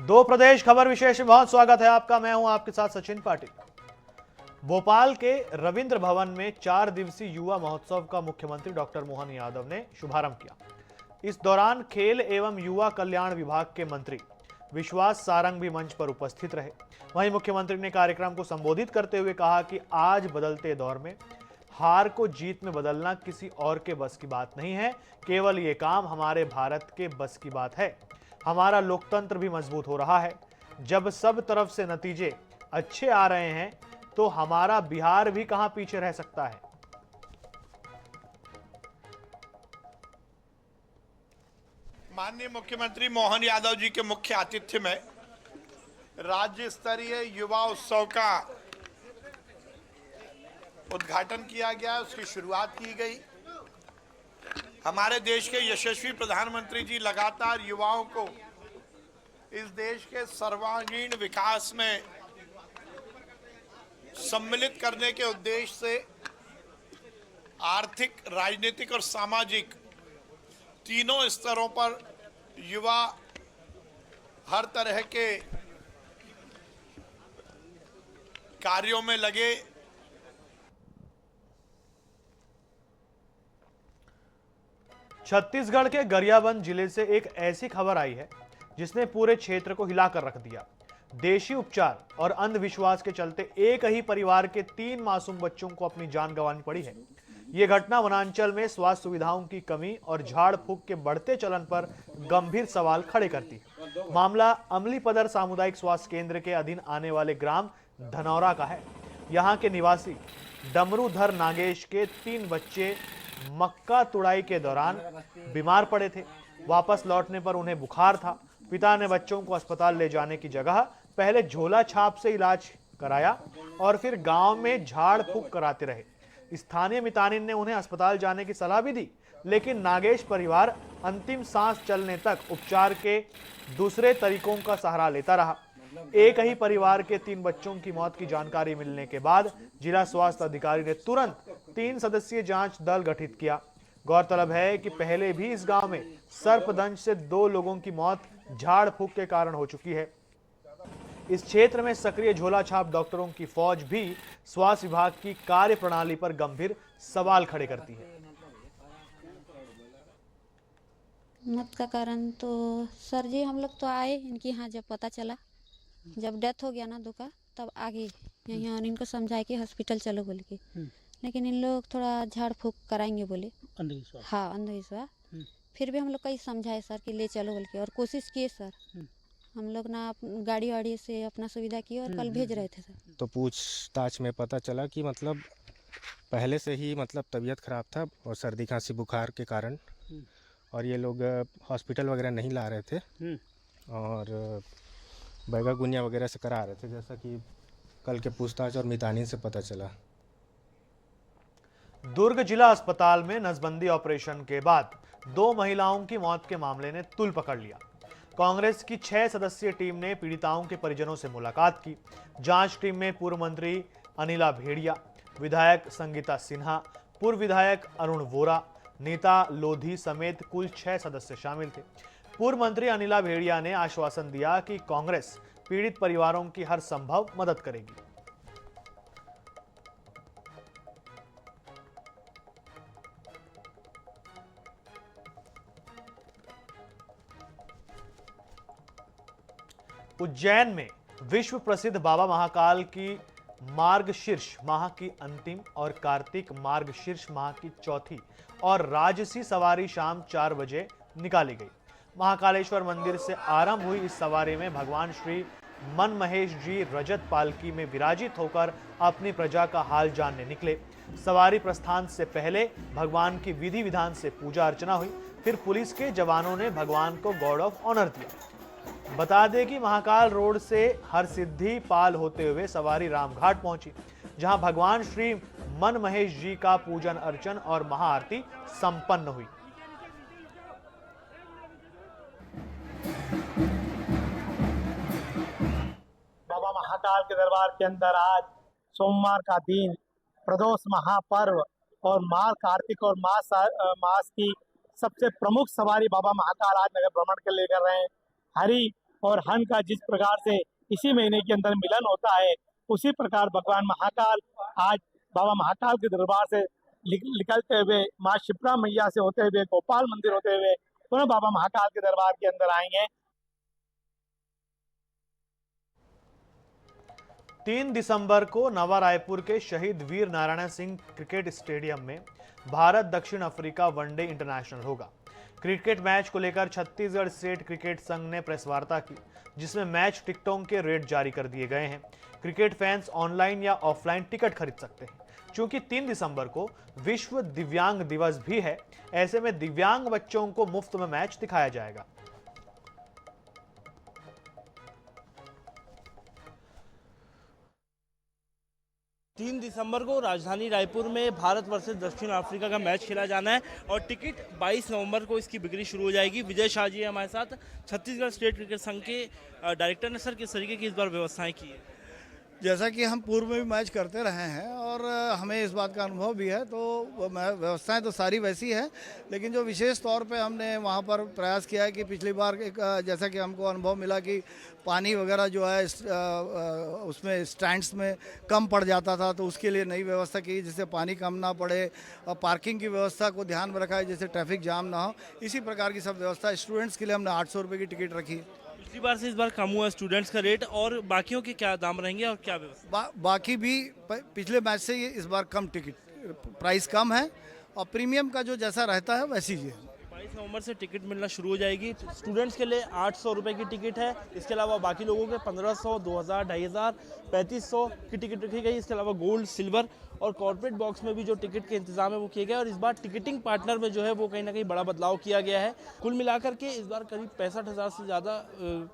दो प्रदेश खबर विशेष में बहुत स्वागत है आपका। मैं हूं आपके साथ सचिन पाटिल। भोपाल के रविंद्र भवन में 4 दिवसीय युवा महोत्सव का मुख्यमंत्री डॉक्टर मोहन यादव ने शुभारंभ किया। इस दौरान खेल एवं युवा कल्याण विभाग के मंत्री विश्वास सारंग भी मंच पर उपस्थित रहे। वहीं मुख्यमंत्री ने कार्यक्रम को संबोधित करते हुए कहा कि आज बदलते दौर में हार को जीत में बदलना किसी और के बस की बात नहीं है, केवल ये काम हमारे भारत के बस की बात है। हमारा लोकतंत्र भी मजबूत हो रहा है। जब सब तरफ से नतीजे अच्छे आ रहे हैं तो हमारा बिहार भी कहां पीछे रह सकता है। माननीय मुख्यमंत्री मोहन यादव जी के मुख्य आतिथ्य में राज्य स्तरीय युवा उत्सव का उद्घाटन किया गया, उसकी शुरुआत की गई। हमारे देश के यशस्वी प्रधानमंत्री जी लगातार युवाओं को इस देश के सर्वांगीण विकास में सम्मिलित करने के उद्देश्य से आर्थिक, राजनीतिक और सामाजिक तीनों स्तरों पर युवा हर तरह के कार्यों में लगे। छत्तीसगढ़ के गरियाबंद जिले से एक ऐसी खबर आई है जिसने पूरे क्षेत्र को हिलाकर रख दिया। देशी उपचार और अंधविश्वास के चलते एक ही परिवार के 3 मासूम बच्चों को अपनी जान गंवानी पड़ी है। यह घटना वनांचल में स्वास्थ्य सुविधाओं की कमी और झाड़ फूक के बढ़ते चलन पर गंभीर सवाल खड़े करती है। मामला अमलीपदर सामुदायिक स्वास्थ्य केंद्र के अधीन आने वाले ग्राम धनौरा का है। यहाँ के निवासी डमरूधर नागेश के 3 बच्चे मक्का तुड़ाई के दौरान बीमार पड़े थे। वापस लौटने पर उन्हें बुखार था। पिता ने बच्चों को अस्पताल ले जाने की जगह पहले झोला छाप से इलाज कराया और फिर गांव में झाड़ फूक कराते रहे। स्थानीय मितानिन ने उन्हें अस्पताल जाने की सलाह भी दी, लेकिन नागेश परिवार अंतिम सांस चलने तक उपचार के दूसरे तरीकों का सहारा लेता रहा। एक ही परिवार के 3 बच्चों की मौत की जानकारी मिलने के बाद जिला स्वास्थ्य अधिकारी ने तुरंत 3 सदस्यीय जांच दल गठित किया। गौरतलब है कि पहले भी इस गांव में सर्पदंश से 2 लोगों की मौत झाड़ फूक के कारण हो चुकी है। इस क्षेत्र में सक्रिय झोला छाप डॉक्टरों की फौज भी स्वास्थ्य विभाग की कार्य प्रणाली पर गंभीर सवाल खड़े करती है। मौत का कारण तो सर जी हम लोग तो आए इनके यहाँ, जब पता चला, जब डेथ हो गया ना 2 का, तब आगे यहाँ इनको समझाए कि हॉस्पिटल चलो बोल के, लेकिन इन लोग थोड़ा झाड़ फूक कराएंगे बोले, अंधविश्वास। हाँ, अंधविश्वास। फिर भी हम लोग कहीं समझाए सर कि ले चलो बोल के, और कोशिश किए सर। हम लोग ना गाड़ी वाड़ी से अपना सुविधा किए और कल भेज रहे थे सर। तो पूछताछ में पता चला कि मतलब पहले से ही मतलब तबीयत खराब था और सर्दी खांसी बुखार के कारण, और ये लोग हॉस्पिटल वगैरह नहीं ला रहे थे और बैगा गुनिया वगैरह से करा रहे थे, जैसा कि कल के पूछताछ और मितानी से पता चला। दुर्ग जिला अस्पताल में नसबंदी ऑपरेशन के बाद 2 महिलाओं की मौत के मामले ने तूल पकड़ लिया। कांग्रेस की 6 सदस्यीय टीम ने पीड़िताओं के परिजनों से मुलाकात की। जांच टीम में पूर्व मंत्री अनिला भेड़िया, विधायक संगीता सिन्हा, पूर्व विधायक अरुण वोरा, नीता लोधी समेत कुल 6 सदस्य शामिल थे। पूर्व मंत्री अनिला भेड़िया ने आश्वासन दिया कि कांग्रेस पीड़ित परिवारों की हर संभव मदद करेगी। उज्जैन में विश्व प्रसिद्ध बाबा महाकाल की मार्गशीर्ष माह की अंतिम और कार्तिक मार्गशीर्ष माह की चौथी और राजसी सवारी शाम 4 बजे निकाली गई। महाकालेश्वर मंदिर से आरंभ हुई इस सवारी में भगवान श्री मन महेश जी रजत पालकी में विराजित होकर अपनी प्रजा का हाल जानने निकले। सवारी प्रस्थान से पहले भगवान की विधि विधान से पूजा अर्चना हुई। फिर पुलिस के जवानों ने भगवान को गार्ड ऑफ ऑनर दिया। बता दें कि महाकाल रोड से हर सिद्धि पाल होते हुए सवारी रामघाट पहुंची, जहां भगवान श्री मन महेश जी का पूजन अर्चन और महाआरती संपन्न हुई। बाबा महाकाल के दरबार के अंदर आज सोमवार का दिन प्रदोष महापर्व और माघ कार्तिक और मास की सबसे प्रमुख सवारी बाबा महाकाल आज नगर भ्रमण के लेकर रहे हैं। हरि और हन का जिस प्रकार से इसी महीने के अंदर मिलन होता है, उसी प्रकार भगवान महाकाल आज बाबा महाकाल के दरबार से निकलते हुए माँ शिप्रा मैया से होते हुए गोपाल मंदिर होते हुए पुनः बाबा महाकाल के दरबार के अंदर आएंगे। 3 दिसंबर को नवा रायपुर के शहीद वीर नारायण सिंह क्रिकेट स्टेडियम में भारत दक्षिण अफ्रीका वनडे इंटरनेशनल होगा। क्रिकेट मैच को लेकर छत्तीसगढ़ स्टेट क्रिकेट संघ ने प्रेस वार्ता की, जिसमें मैच टिकटों के रेट जारी कर दिए गए हैं। क्रिकेट फैंस ऑनलाइन या ऑफलाइन टिकट खरीद सकते हैं। चूंकि 3 दिसंबर को विश्व दिव्यांग दिवस भी है, ऐसे में दिव्यांग बच्चों को मुफ्त में मैच दिखाया जाएगा। तीन दिसंबर को राजधानी रायपुर में भारत वर्सेस दक्षिण अफ्रीका का मैच खेला जाना है और टिकट 22 नवंबर को इसकी बिक्री शुरू हो जाएगी। विजय शाह जी हमारे साथ, छत्तीसगढ़ स्टेट क्रिकेट संघ के डायरेक्टर ने। सर, किस तरीके की इस बार व्यवस्थाएं की है? जैसा कि हम पूर्व में भी मैच करते रहे हैं और हमें इस बात का अनुभव भी है, तो व्यवस्थाएं तो सारी वैसी है, लेकिन जो विशेष तौर पे हमने वहाँ पर प्रयास किया है कि पिछली बार एक जैसा कि हमको अनुभव मिला कि पानी वगैरह जो है उसमें स्टैंड्स में कम पड़ जाता था, तो उसके लिए नई व्यवस्था की जिससे पानी कम ना पड़े, और पार्किंग की व्यवस्था को ध्यान में रखा है जिससे ट्रैफिक जाम ना हो। इसी प्रकार की सब व्यवस्था स्टूडेंट्स के लिए हमने 800 रुपये की टिकट रखी है। पिछली बार से इस बार कम हुआ स्टूडेंट्स का रेट, और बाकियों के क्या दाम रहेंगे और क्या व्यवस्था? बाकी भी पिछले मैच से ये इस बार कम टिकट प्राइस कम है और प्रीमियम का जो जैसा रहता है वैसी ही है। 22 नवंबर से टिकट मिलना शुरू हो जाएगी। स्टूडेंट्स के लिए 800 रुपये की टिकट है। इसके अलावा बाकी लोगों के 1500, 2000, 2500, 3500 की टिकट रखी गई। इसके अलावा गोल्ड, सिल्वर और कॉर्पोरेट बॉक्स में भी जो टिकट के इंतजाम है वो किए गए। और इस बार टिकटिंग पार्टनर में जो है वो कहीं ना कहीं बड़ा बदलाव किया गया है। कुल मिलाकर के इस बार करीब 65,000 से ज़्यादा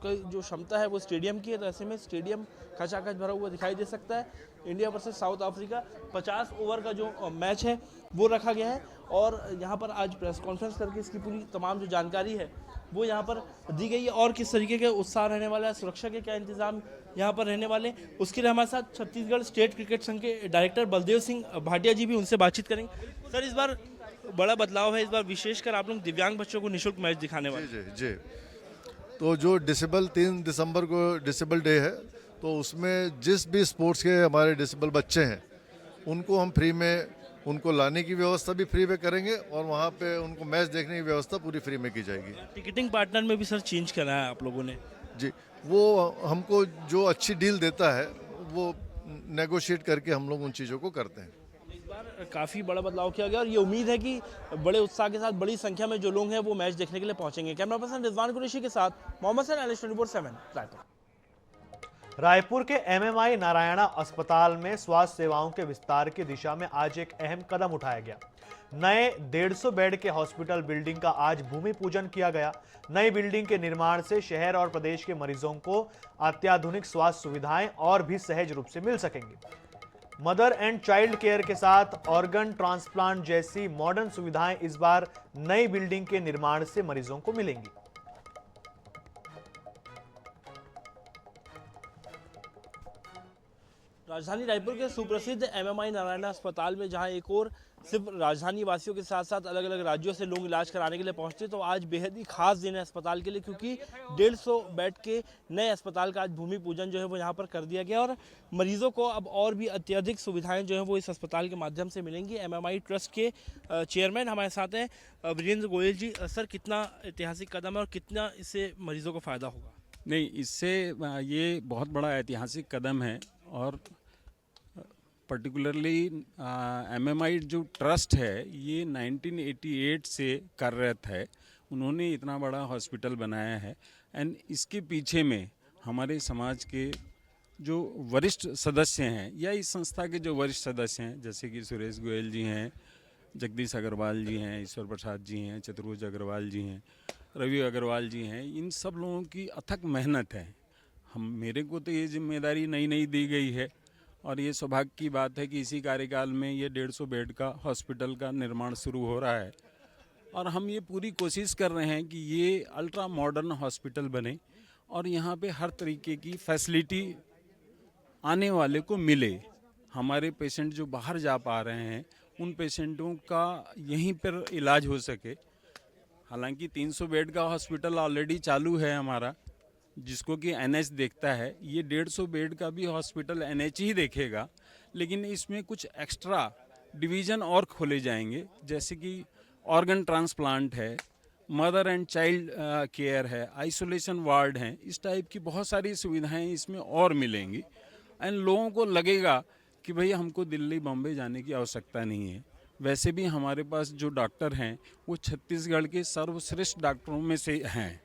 जो क्षमता है वो स्टेडियम की है। तो ऐसे में स्टेडियम खचाखच भरा हुआ दिखाई दे सकता है। India versus south Africa 50 over का जो मैच है वो रखा गया है और यहाँ पर आज प्रेस कॉन्फ्रेंस करके इसकी पूरी तमाम जो जानकारी है वो यहाँ पर दी गई है। और किस तरीके के उत्साह रहने वाला है, सुरक्षा के क्या इंतजाम यहाँ पर रहने वाले, उसके लिए हमारे साथ छत्तीसगढ़ स्टेट क्रिकेट संघ के डायरेक्टर बलदेव सिंह भाटिया जी भी, उनसे बातचीत करेंगे। सर, इस बार बड़ा बदलाव है, इस बार विशेषकर आप लोग दिव्यांग बच्चों को निःशुल्क मैच दिखाने वाले। जी। तो जो 3 दिसंबर को डिसेबल डे है, तो उसमें जिस भी स्पोर्ट्स के हमारे डिसेबल बच्चे हैं उनको हम फ्री में उनको लाने की व्यवस्था भी फ्री में करेंगे और वहाँ पे उनको मैच देखने की व्यवस्था पूरी फ्री में की जाएगी। टिकटिंग पार्टनर में भी सर चेंज करा है आप लोगों ने? जी, वो हमको जो अच्छी डील देता है वो नेगोशिएट करके हम लोग उन चीज़ों को करते हैं। इस बार काफ़ी बड़ा बदलाव किया गया और ये उम्मीद है कि बड़े उत्साह के साथ बड़ी संख्या में जो लोग हैं वो मैच देखने के लिए पहुंचेंगे। कैमरा पर्सन रिजवान कुरैशी के साथ मोहम्मद सैन, एल 24/7 रायपुर। रायपुर के एमएमआई नारायणा अस्पताल में स्वास्थ्य सेवाओं के विस्तार की दिशा में आज एक अहम कदम उठाया गया। नए 150 बेड के हॉस्पिटल बिल्डिंग का आज भूमि पूजन किया गया। नई बिल्डिंग के निर्माण से शहर और प्रदेश के मरीजों को अत्याधुनिक स्वास्थ्य सुविधाएं और भी सहज रूप से मिल सकेंगी। मदर एंड चाइल्ड केयर के साथ ऑर्गन ट्रांसप्लांट जैसी मॉडर्न सुविधाएं इस बार नई बिल्डिंग के निर्माण से मरीजों को मिलेंगी। राजधानी रायपुर के सुप्रसिद्ध एमएमआई नारायणा अस्पताल में जहां एक और सिर्फ राजधानी वासियों के साथ साथ अलग अलग राज्यों से लोग इलाज कराने के लिए पहुंचते, तो आज बेहद ही खास दिन है अस्पताल के लिए, क्योंकि 150 बेड के नए अस्पताल का आज भूमि पूजन जो है वो यहाँ पर कर दिया गया और मरीजों को अब और भी अत्यधिक सुविधाएं जो है वो इस अस्पताल के माध्यम से मिलेंगी। एमएमआई ट्रस्ट के चेयरमैन हमारे साथ हैं वीरेंद्र गोयल जी। सर, कितना ऐतिहासिक कदम है और कितना इससे मरीजों को फ़ायदा होगा? नहीं, इससे ये बहुत बड़ा ऐतिहासिक कदम है और पर्टिकुलरली एमएमआई जो ट्रस्ट है ये 1988 से कार्यरत है। उन्होंने इतना बड़ा हॉस्पिटल बनाया है एंड इसके पीछे में हमारे समाज के जो वरिष्ठ सदस्य हैं या इस संस्था के जो वरिष्ठ सदस्य हैं, जैसे कि सुरेश गोयल जी हैं, जगदीश अग्रवाल जी हैं, ईश्वर प्रसाद जी हैं, चतुर्भुज अग्रवाल जी हैं, रवि अग्रवाल जी हैं, इन सब लोगों की अथक मेहनत है। मेरे को तो ये जिम्मेदारी नई दी गई है और ये सौभाग्य की बात है कि इसी कार्यकाल में ये 150 बेड का हॉस्पिटल का निर्माण शुरू हो रहा है और हम ये पूरी कोशिश कर रहे हैं कि ये अल्ट्रा मॉडर्न हॉस्पिटल बने और यहाँ पे हर तरीके की फैसिलिटी आने वाले को मिले। हमारे पेशेंट जो बाहर जा पा रहे हैं उन पेशेंटों का यहीं पर इलाज हो सके। हालांकि 300 बेड का हॉस्पिटल ऑलरेडी चालू है हमारा, जिसको कि एनएच देखता है, ये 150 बेड का भी हॉस्पिटल एनएच ही देखेगा, लेकिन इसमें कुछ एक्स्ट्रा डिवीज़न और खोले जाएंगे, जैसे कि ऑर्गन ट्रांसप्लांट है, मदर एंड चाइल्ड केयर है, आइसोलेशन वार्ड हैं, इस टाइप की बहुत सारी सुविधाएं इसमें और मिलेंगी। एंड लोगों को लगेगा कि भाई हमको दिल्ली बॉम्बे जाने की आवश्यकता नहीं है। वैसे भी हमारे पास जो डॉक्टर हैं वो छत्तीसगढ़ के सर्वश्रेष्ठ डॉक्टरों में से हैं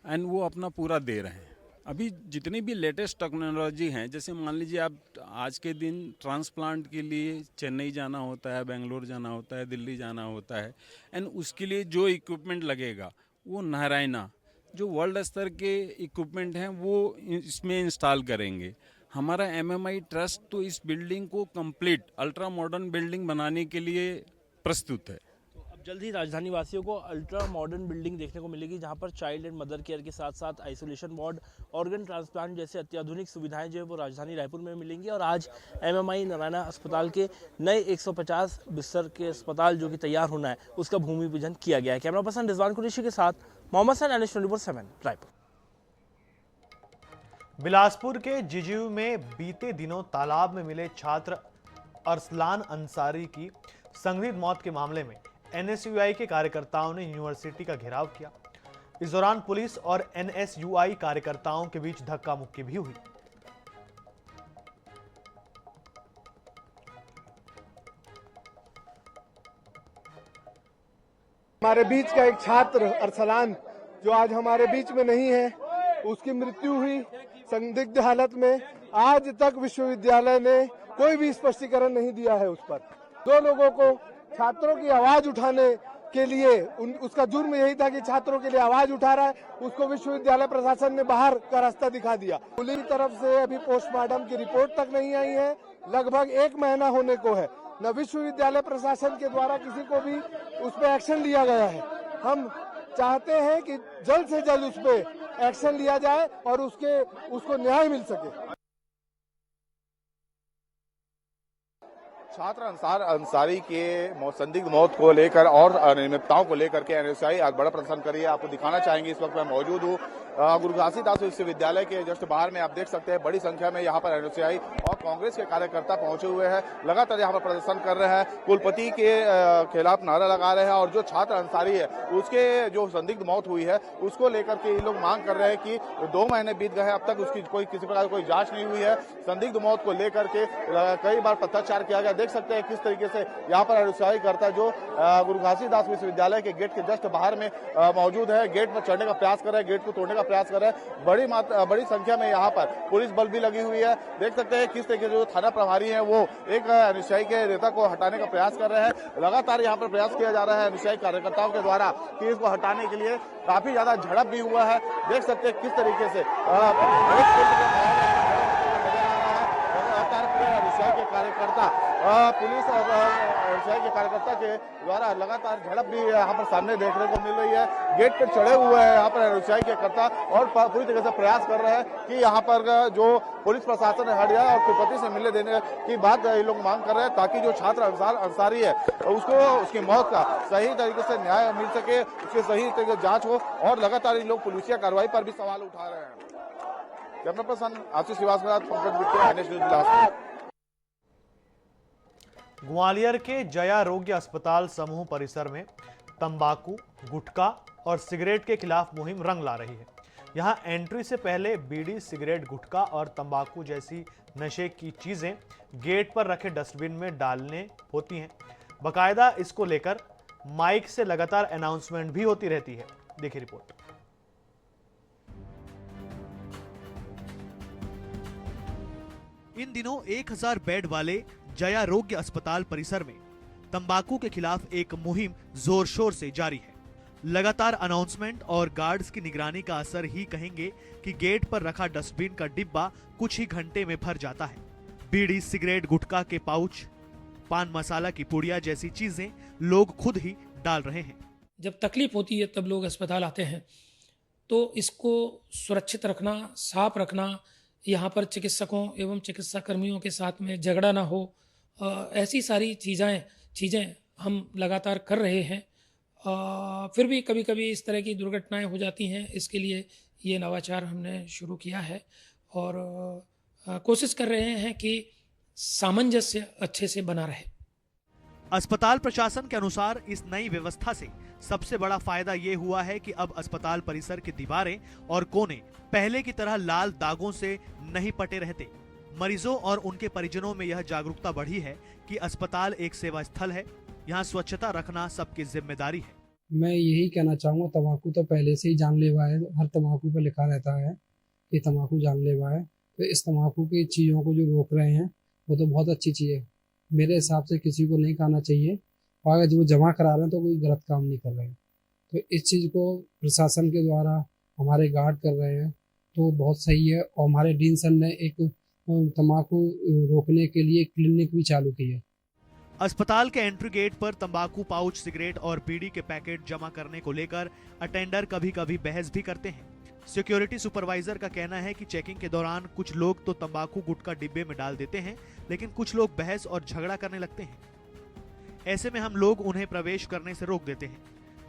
एंड वो अपना पूरा दे रहे हैं। अभी जितनी भी लेटेस्ट टेक्नोलॉजी हैं, जैसे मान लीजिए आप आज के दिन ट्रांसप्लांट के लिए चेन्नई जाना होता है, बेंगलोर जाना होता है, दिल्ली जाना होता है, एंड उसके लिए जो इक्विपमेंट लगेगा वो नारायणा जो वर्ल्ड स्तर के इक्विपमेंट हैं वो इसमें इंस्टॉल करेंगे। हमारा एमएमआई ट्रस्ट तो इस बिल्डिंग को कंप्लीट अल्ट्रा मॉडर्न बिल्डिंग बनाने के लिए प्रस्तुत है। तो अब जल्द ही राजधानी वासियों को अल्ट्रा मॉडर्न बिल्डिंग देखने को मिलेगी, जहां पर चाइल्ड एंड मदर केयर के साथ साथ आइसोलेशन वार्ड, ऑर्गन ट्रांसप्लांट जैसे अत्याधुनिक सुविधाएं जो है वो राजधानी रायपुर में मिलेंगी। और आज एमएमआई नारायणा अस्पताल के नए 150 बिस्तर के अस्पताल जो कि तैयार होना है, उसका भूमि पूजन किया गया है। कैमरा पर्सन रिजवान कुरैशी के साथ मोहम्मद सैन, NH24/7 रायपुर। बिलासपुर के जिजीऊ में बीते दिनों तालाब में मिले छात्र अरसलान अंसारी की संदिग्ध मौत के मामले में एनएसयूआई के कार्यकर्ताओं ने यूनिवर्सिटी का घेराव किया। इस दौरान पुलिस और एनएसयूआई कार्यकर्ताओं के बीच धक्का मुक्की भी हुई। हमारे बीच का एक छात्र अरसलान जो आज हमारे बीच में नहीं है, उसकी मृत्यु हुई संदिग्ध हालत में। आज तक विश्वविद्यालय ने कोई भी स्पष्टीकरण नहीं दिया है उस पर। दो लोगों को छात्रों की आवाज उठाने के लिए उसका जुर्म यही था कि छात्रों के लिए आवाज उठा रहा है, उसको विश्वविद्यालय प्रशासन ने बाहर का रास्ता दिखा दिया। पुलिस की तरफ से अभी पोस्टमार्टम की रिपोर्ट तक नहीं आई है, लगभग 1 महीना होने को है। न विश्वविद्यालय प्रशासन के द्वारा किसी को भी उस पर एक्शन लिया गया है। हम चाहते हैं कि जल्द से जल्द उस पर एक्शन लिया जाए और उसको न्याय मिल सके। छात्र अंसारी के संदिग्ध मौत को लेकर और अनियमितताओं को लेकर के एनएसयूआई आज बड़ा प्रदर्शन करी है। आपको दिखाना चाहेंगे, इस वक्त मैं मौजूद हूँ गुरु घासीदास विश्वविद्यालय के जस्ट बाहर में। आप देख सकते हैं बड़ी संख्या में यहाँ पर एनएसयूआई और कांग्रेस के कार्यकर्ता पहुंचे हुए हैं, लगातार यहाँ पर प्रदर्शन कर रहे हैं, कुलपति के खिलाफ नारा लगा रहे हैं। और जो छात्र अंसारी है उसके जो संदिग्ध मौत हुई है उसको लेकर के ये लोग मांग कर रहे हैं कि 2 महीने बीत गए हैं, अब तक उसकी किसी प्रकार कोई जांच नहीं हुई है। संदिग्ध मौत को लेकर के कई बार पत्राचार किया गया। देख सकते हैं किस तरीके से यहाँ पर एनएसयूआई करता जो गुरु घासीदास विश्वविद्यालय के गेट के जस्ट बाहर में मौजूद है, गेट पर चढ़ने का प्रयास कर रहे हैं, गेट को तोड़ने का प्रयास कर रहे हैं। बड़ी संख्या में यहाँ पर पुलिस बल भी लगी हुई है। देख सकते हैं किस तरीके से जो थाना प्रभारी है वो एक एनएसयूआई के नेता को हटाने का प्रयास कर रहे हैं। लगातार यहाँ पर प्रयास किया जा रहा है एनएसयूआई कार्यकर्ताओं के द्वारा कि इसको हटाने के लिए। काफी ज्यादा झड़प भी हुआ है, देख सकते हैं किस तरीके से के कार्यकर्ता पुलिस और एनएसयूआई के कार्यकर्ता के द्वारा लगातार झड़प भी यहाँ पर सामने देखने को मिल रही है। गेट पर चढ़े हुए हैं यहाँ पर एनएसयूआई के कर्ता और पूरी तरीके से प्रयास कर रहे हैं कि यहाँ पर जो पुलिस प्रशासन ने हट जाए और कुलपति से मिलने देने की बात ये लोग मांग कर रहे हैं, ताकि जो छात्र अंसारी है उसकी मौत का सही तरीके से न्याय मिल सके, उसकी सही तरीके से जाँच हो। और लगातार इन लोग पुलिसिया कार्रवाई पर भी सवाल उठा रहे हैं। कैमरा पर्सन आशीष श्रीवास्तव के साथ पंकज बिट्टे, NH न्यूज़ बिलासपुर। ग्वालियर के जया रोग्य अस्पताल समूह परिसर में तंबाकू, गुटखा और सिगरेट के खिलाफ मुहिम रंग ला रही है। यहां एंट्री से पहले बीड़ी, सिगरेट, गुटखा और तंबाकू जैसी नशे की चीजें गेट पर रखे डस्टबिन में डालने होती हैं। बकायदा इसको लेकर माइक से लगातार अनाउंसमेंट भी होती रहती है। देखिए रिपोर्ट। इन दिनों 1000 बेड वाले जया रोग्य अस्पताल परिसर में तंबाकू के खिलाफ एक मुहिम जोर शोर से जारी है। लगातार अनाउंसमेंट और गार्ड्स की निगरानी का असर ही कहेंगे कि गेट पर रखा डस्टबिन का डिब्बा कुछ ही घंटे में भर जाता है। बीड़ी, सिगरेट, गुटखा के पाउच, पान मसाला की पुड़िया जैसी चीजें लोग खुद ही डाल रहे हैं। जब तकलीफ होती है तब लोग अस्पताल आते हैं, तो इसको सुरक्षित रखना, साफ रखना, यहाँ पर चिकित्सकों एवं चिकित्सा कर्मियों के साथ में झगड़ा ना हो, ऐसी सारी चीज़ें हम लगातार कर रहे हैं। फिर भी कभी कभी इस तरह की दुर्घटनाएं हो जाती हैं, इसके लिए ये नवाचार हमने शुरू किया है और कोशिश कर रहे हैं कि सामंजस्य अच्छे से बना रहे। अस्पताल प्रशासन के अनुसार इस नई व्यवस्था से सबसे बड़ा फायदा ये हुआ है कि अब अस्पताल परिसर की दीवारें और कोने पहले की तरह लाल दागों से नहीं पटे रहते। मरीजों और उनके परिजनों में यह जागरूकता बढ़ी है कि अस्पताल एक सेवा स्थल है, यहाँ स्वच्छता रखना सबकी जिम्मेदारी है। मैं यही कहना चाहूँगा, तम्बाकू तो पहले से ही जानलेवा है, हर तम्बाकू पर लिखा रहता है कि तम्बाकू जानलेवा है। तो इस तम्बाकू की चीज़ों को जो रोक रहे हैं वो तो बहुत अच्छी चीज़ है। मेरे हिसाब से किसी को नहीं खाना चाहिए, और अगर जो जमा करा रहे हैं तो कोई गलत काम नहीं कर रहे हैं। तो इस चीज़ को प्रशासन के द्वारा हमारे गार्ड कर रहे हैं तो बहुत सही है। और हमारे डीन सर ने एक तम्बाकू रोकने के लिए क्लिनिक भी चालू की है। अस्पताल के एंट्री गेट पर तंबाकू पाउच, सिगरेट और बीड़ी के पैकेट जमा करने को लेकर अटेंडर कभी कभी बहस भी करते हैं। सिक्योरिटी सुपरवाइजर का कहना है कि चेकिंग के दौरान कुछ लोग तो तंबाकू गुटखा डिब्बे में डाल देते हैं, लेकिन कुछ लोग बहस और झगड़ा करने लगते हैं। ऐसे में हम लोग उन्हें प्रवेश करने से रोक देते हैं।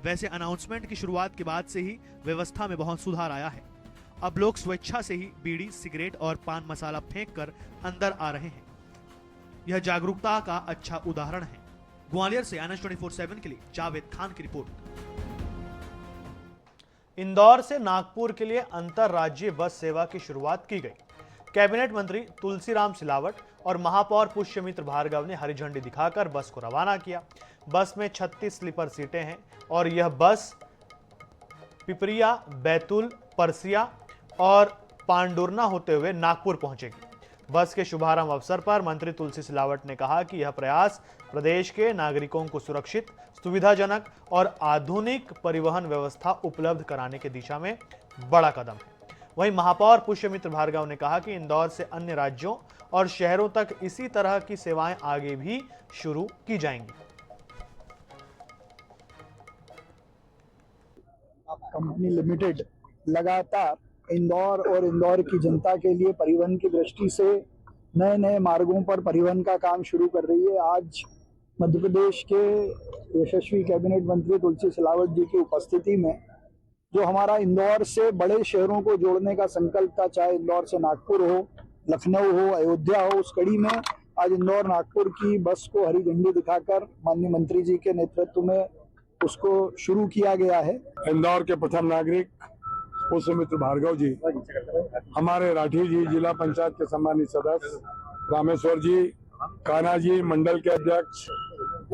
वैसे अनाउंसमेंट की शुरुआत के बाद से ही व्यवस्था में बहुत सुधार आया है। अब लोग स्वेच्छा से ही बीड़ी, सिगरेट और पान मसाला फेंक कर अंदर आ रहे हैं। यह जागरूकता का अच्छा उदाहरण है। ग्वालियर से NH 24/7 के लिए जावेद खान की रिपोर्ट। इंदौर से नागपुर के लिए अंतरराज्यीय बस सेवा की शुरुआत की गई। कैबिनेट मंत्री तुलसीराम सिलावट और महापौर पुष्यमित्र भार्गव ने हरी झंडी दिखाकर बस को रवाना किया। बस में 36 स्लीपर सीटें हैं और यह बस पिपरिया, बैतूल, परसिया और पांडुरना होते हुए नागपुर पहुंचेगी। बस के शुभारंभ अवसर पर मंत्री तुलसी सिलावट ने कहा कि यह प्रयास प्रदेश के नागरिकों को सुरक्षित, सुविधाजनक और आधुनिक परिवहन व्यवस्था उपलब्ध कराने की दिशा में बड़ा कदम है। वहीं महापौर पुष्यमित्र भार्गव ने कहा कि इंदौर से अन्य राज्यों और शहरों तक इसी तरह की सेवाएं आगे भी शुरू की जाएंगी। कंपनी लिमिटेड लगातार इंदौर और इंदौर की जनता के लिए परिवहन की दृष्टि से नए नए मार्गों पर परिवहन का काम शुरू कर रही है। आज मध्य प्रदेश के यशस्वी कैबिनेट मंत्री तुलसी सिलावट जी की उपस्थिति में जो हमारा इंदौर से बड़े शहरों को जोड़ने का संकल्प था, चाहे इंदौर से नागपुर हो, लखनऊ हो, अयोध्या हो, उस कड़ी में आज इंदौर नागपुर की बस को हरी झंडी दिखाकर माननीय मंत्री जी के नेतृत्व में उसको शुरू किया गया है। इंदौर के प्रथम नागरिक पुष्यमित्र भार्गव जी, हमारे राठी जी, जिला पंचायत के सम्मानित सदस्य रामेश्वर जी, कान्हा जी, मंडल के अध्यक्ष,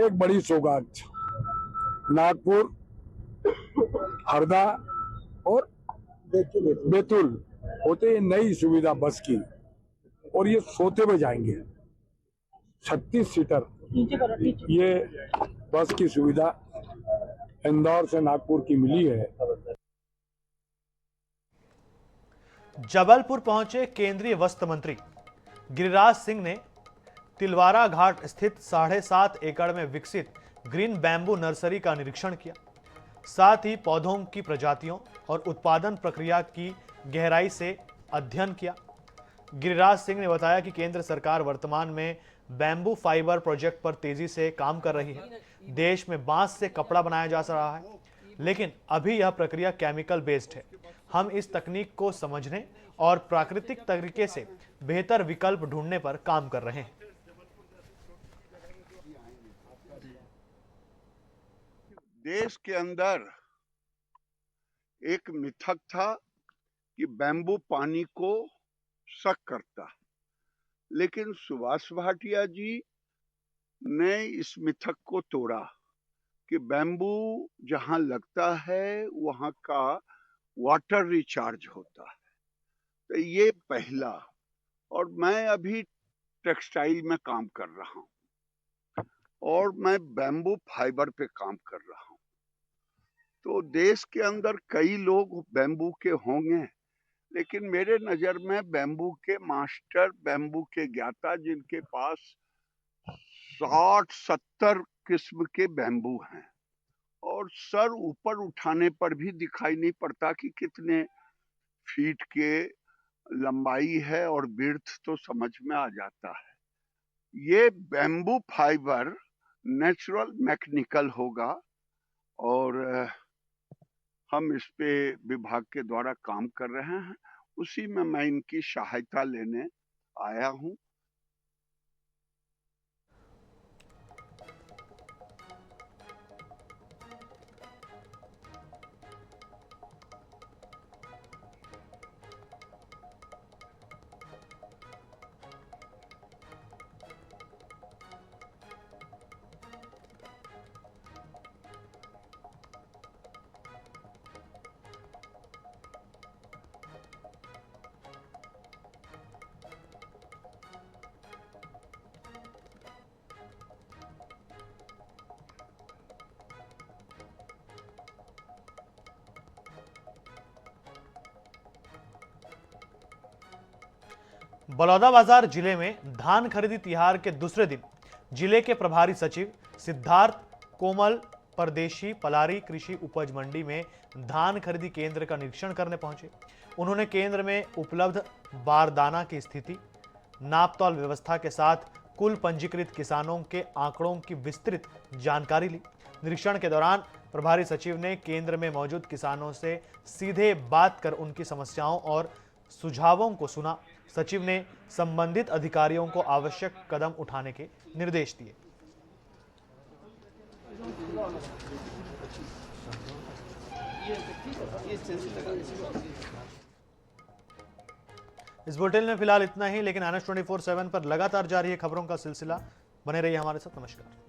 एक बड़ी सौगात नागपुर, हरदा और बैतूल होते नई सुविधा बस की, और ये सोते में जाएंगे। 36 सीटर ये बस की सुविधा इंदौर से नागपुर की मिली है। जबलपुर पहुंचे केंद्रीय वस्त्र मंत्री गिरिराज सिंह ने तिलवारा घाट स्थित 7.5 एकड़ में विकसित ग्रीन बैम्बू नर्सरी का निरीक्षण किया। साथ ही पौधों की प्रजातियों और उत्पादन प्रक्रिया की गहराई से अध्ययन किया। गिरिराज सिंह ने बताया कि केंद्र सरकार वर्तमान में बैम्बू फाइबर प्रोजेक्ट पर तेजी से काम कर रही है। देश में बांस से कपड़ा बनाया जा रहा है, लेकिन अभी यह प्रक्रिया केमिकल बेस्ड है। हम इस तकनीक को समझने और प्राकृतिक तरीके से बेहतर विकल्प ढूंढने पर काम कर रहे हैं। देश के अंदर एक मिथक था कि बैम्बू पानी को सक करता, लेकिन सुभाष भाटिया जी ने इस मिथक को तोड़ा कि बैम्बू जहां लगता है वहां का वाटर रिचार्ज होता है। तो ये पहला, और मैं अभी टेक्सटाइल में काम कर रहा हूं और मैं बैम्बू फाइबर पे काम कर रहा हूं। तो देश के अंदर कई लोग बैम्बू के होंगे, लेकिन मेरे नजर में बैम्बू के मास्टर, बैम्बू के ज्ञाता, जिनके पास 60-70 किस्म के बैम्बू हैं, और सर ऊपर उठाने पर भी दिखाई नहीं पड़ता कि कितने फीट के लंबाई है, और विड्थ तो समझ में आ जाता है। ये बैम्बू फाइबर नेचुरल मैकेनिकल होगा, और हम इस पे विभाग के द्वारा काम कर रहे हैं, उसी में मैं इनकी सहायता लेने आया हूं। बलौदाबाजार जिले में धान खरीदी तिहार के दूसरे दिन जिले के प्रभारी सचिव सिद्धार्थ कोमल परदेशी पलारी कृषि उपज मंडी में धान खरीदी केंद्र का निरीक्षण करने पहुंचे। उन्होंने केंद्र में उपलब्ध बारदाना की स्थिति, नापतौल व्यवस्था के साथ कुल पंजीकृत किसानों के आंकड़ों की विस्तृत जानकारी ली। निरीक्षण के दौरान प्रभारी सचिव ने केंद्र में मौजूद किसानों से सीधे बात कर उनकी समस्याओं और सुझावों को सुना। सचिव ने संबंधित अधिकारियों को आवश्यक कदम उठाने के निर्देश दिए। इस बुलेटिन में फिलहाल इतना ही, लेकिन NS 24/7 पर लगातार जारी है खबरों का सिलसिला। बने रहिए हमारे साथ। नमस्कार।